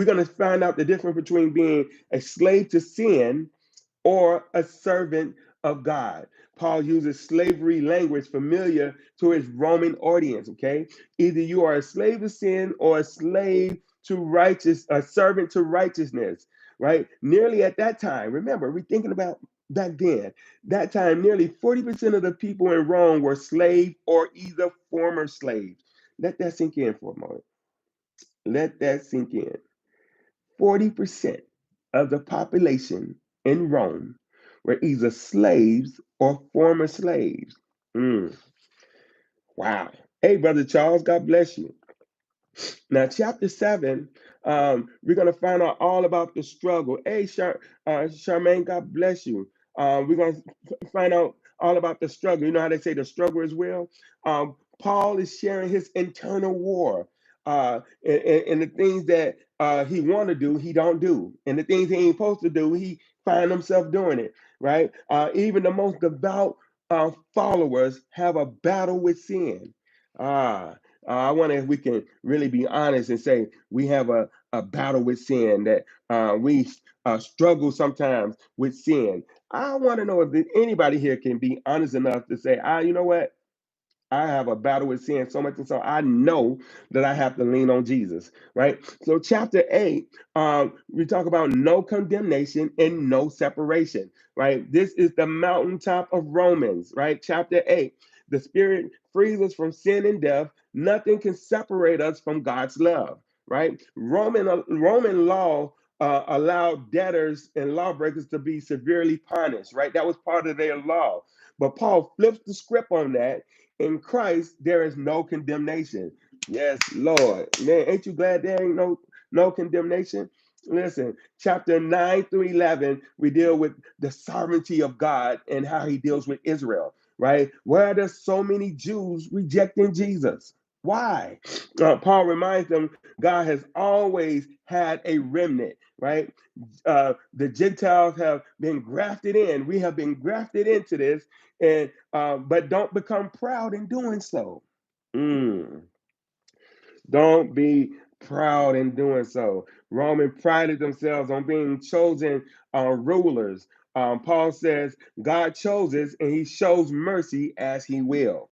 We're going to find out the difference between being a slave to sin or a servant of God. Paul uses slavery language familiar to his Roman audience, okay? Either you are a slave to sin or a slave to a servant to righteousness, right? Nearly at that time, remember, we're thinking about back then, that time, nearly 40% of the people in Rome were slaves or either former slaves. Let that sink in for a moment. Let that sink in. 40% of the population in Rome were either slaves or former slaves. Mm, wow. Hey, Brother Charles, God bless you. Now, chapter 7, we're going to find out all about the struggle. Hey, Charmaine, God bless you. We're going to find out all about the struggle. You know how they say the struggle is real? Paul is sharing his internal war. And the things that he want to do, he don't do. And the things he ain't supposed to do, he find himself doing it, right? Even the most devout followers have a battle with sin. Ah, I wonder if we can really be honest and say we have a battle with sin, that we struggle sometimes with sin. I want to know if anybody here can be honest enough to say, you know what? I have a battle with sin so much, and so I know that I have to lean on Jesus, right? So, chapter 8, we talk about no condemnation and no separation, right? This is the mountaintop of Romans, right? Chapter 8, the Spirit frees us from sin and death. Nothing can separate us from God's love, right? Roman law allowed debtors and lawbreakers to be severely punished, right? That was part of their law. But Paul flips the script on that. In Christ, there is no condemnation. Yes, Lord. Man, ain't you glad there ain't no condemnation? Listen, chapter 9 through 11, we deal with the sovereignty of God and how he deals with Israel, right? Why are there so many Jews rejecting Jesus? Why? Paul reminds them God has always had a remnant, right? The Gentiles have been grafted in. We have been grafted into this, and but don't become proud in doing so. Mm. Don't be proud in doing so. Roman prided themselves on being chosen rulers. Paul says God chooses and he shows mercy as he will.